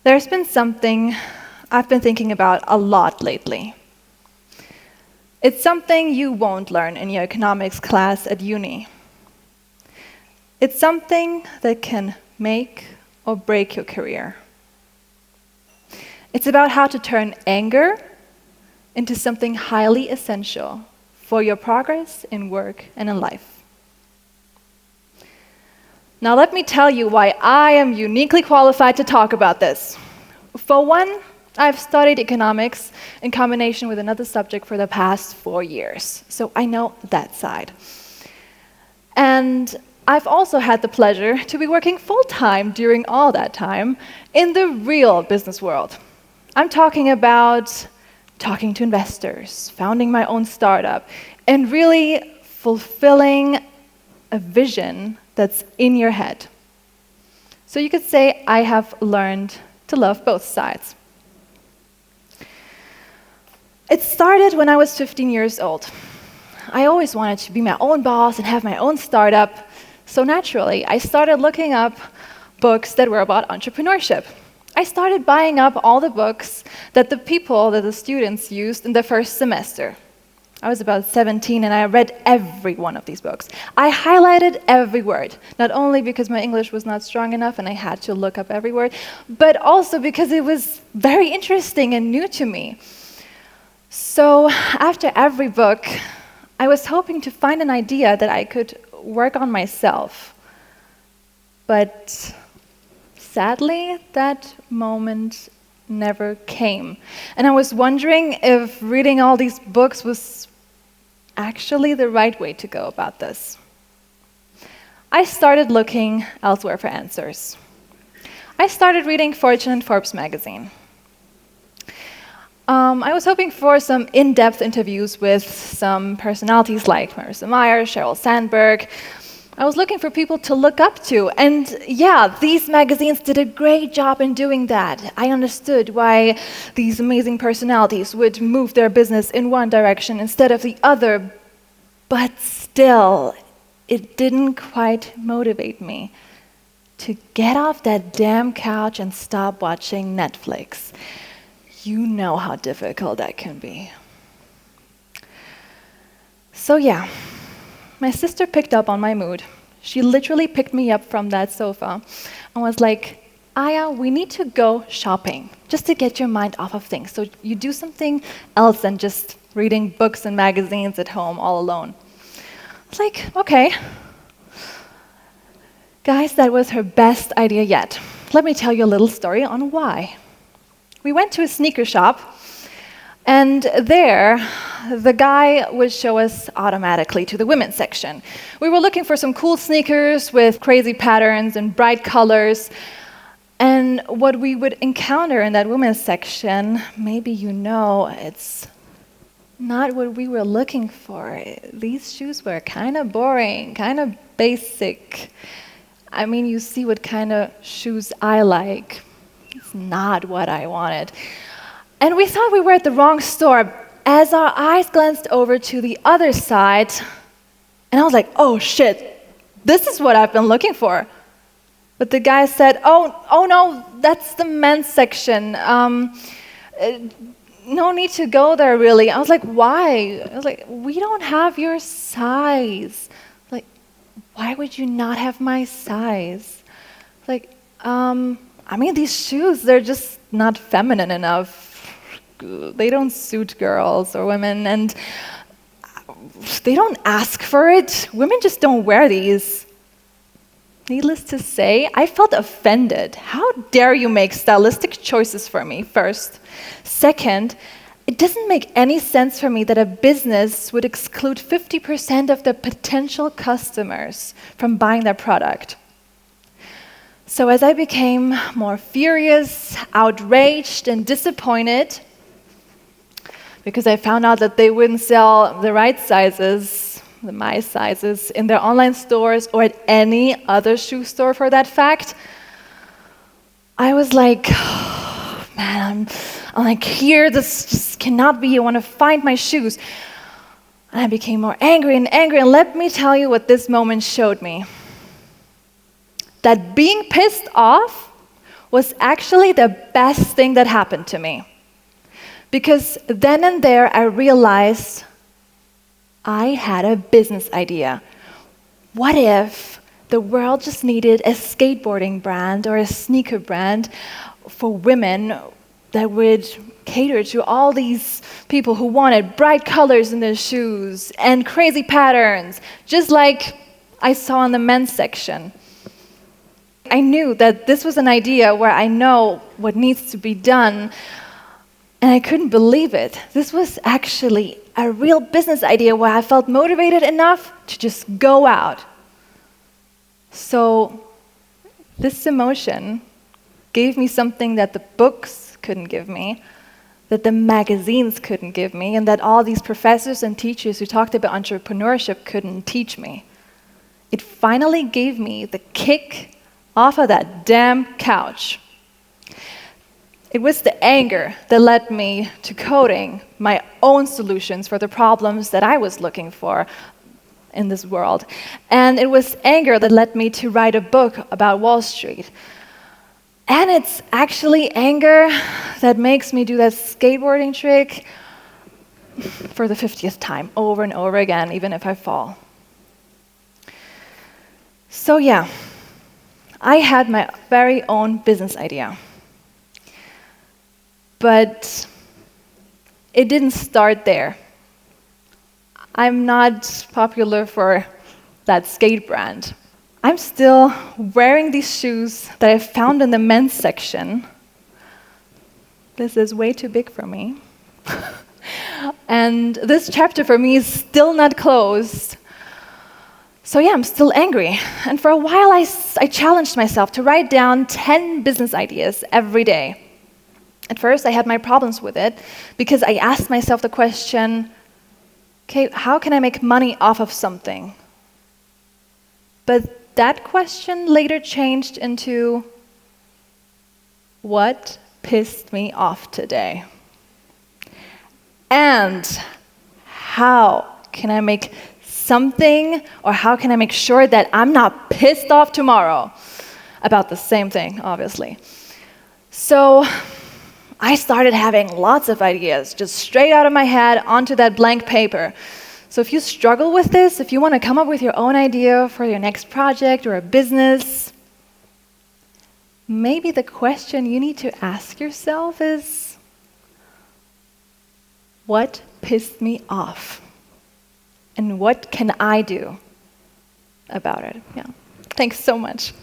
There's been something I've been thinking about a lot lately. It's something you won't learn in your economics class at uni. It's something that can make or break your career. It's about how to turn anger into something highly essential for your progress in work and in life. Now let me tell you why I am uniquely qualified to talk about this. For one, I've studied economics in combination with another subject for the past 4 years, so I know that side. And I've also had the pleasure to be working full-time during all that time in the real business world. I'm talking about talking to investors, founding my own startup, and really fulfilling a vision that's in your head. So you could say I have learned to love both sides. It started when I was 15 years old. I always wanted to be my own boss and have my own startup, so naturally I started looking up books that were about entrepreneurship. I started buying up all the books that the students used in the first semester. I was about 17 and I read every one of these books. I highlighted every word, not only because my English was not strong enough and I had to look up every word, but also because it was very interesting and new to me. So after every book, I was hoping to find an idea that I could work on myself. But sadly, that moment never came. And I was wondering if reading all these books was actually the right way to go about this. I started looking elsewhere for answers. I started reading Fortune and Forbes magazine. I was hoping for some in-depth interviews with some personalities like Marissa Mayer, Sheryl Sandberg. I was looking for people to look up to, and yeah, these magazines did a great job in doing that. I understood why these amazing personalities would move their business in one direction instead of the other, but still, it didn't quite motivate me to get off that damn couch and stop watching Netflix. You know how difficult that can be. So yeah. My sister picked up on my mood. She literally picked me up from that sofa and was like, Aya, we need to go shopping just to get your mind off of things. So you do something else than just reading books and magazines at home all alone. I was like, okay. Guys, that was her best idea yet. Let me tell you a little story on why. We went to a sneaker shop, and there, the guy would show us automatically to the women's section. We were looking for some cool sneakers with crazy patterns and bright colors. And what we would encounter in that women's section, maybe you know, it's not what we were looking for. These shoes were kind of boring, kind of basic. I mean, you see what kind of shoes I like. It's not what I wanted. And we thought we were at the wrong store as our eyes glanced over to the other side, and I was like, oh shit, this is what I've been looking for. But the guy said, oh no, that's the men's section. No need to go there really. I was like, why? I was like, we don't have your size. Like, why would you not have my size? Like, I mean, these shoes, they're just not feminine enough. They don't suit girls or women, and they don't ask for it. Women just don't wear these. Needless to say, I felt offended. How dare you make stylistic choices for me, first. Second, it doesn't make any sense for me that a business would exclude 50% of their potential customers from buying their product. So as I became more furious, outraged, and disappointed, because I found out that they wouldn't sell the right sizes, my sizes, in their online stores or at any other shoe store for that fact, I was like, oh, man, I'm like, here, this just cannot be. I want to find my shoes. And I became more angry, and let me tell you what this moment showed me. That being pissed off was actually the best thing that happened to me. Because then and there, I realized I had a business idea. What if the world just needed a skateboarding brand or a sneaker brand for women that would cater to all these people who wanted bright colors in their shoes and crazy patterns, just like I saw in the men's section. I knew that this was an idea where I know what needs to be done, and I couldn't believe it. This was actually a real business idea where I felt motivated enough to just go out. So this emotion gave me something that the books couldn't give me, that the magazines couldn't give me, and that all these professors and teachers who talked about entrepreneurship couldn't teach me. It finally gave me the kick off of that damn couch. It was the anger that led me to coding my own solutions for the problems that I was looking for in this world. And it was anger that led me to write a book about Wall Street. And it's actually anger that makes me do that skateboarding trick for the 50th time, over and over again, even if I fall. So yeah, I had my very own business idea. But it didn't start there. I'm not popular for that skate brand. I'm still wearing these shoes that I found in the men's section. This is way too big for me. And this chapter for me is still not closed. So yeah, I'm still angry. And for a while, I challenged myself to write down 10 business ideas every day. At first, I had my problems with it because I asked myself the question, okay, how can I make money off of something? But that question later changed into, what pissed me off today? And how can I make something, or how can I make sure that I'm not pissed off tomorrow about the same thing, obviously? So I started having lots of ideas, just straight out of my head onto that blank paper. So if you struggle with this, if you want to come up with your own idea for your next project or a business, maybe the question you need to ask yourself is, what pissed me off? And what can I do about it? Yeah. Thanks so much.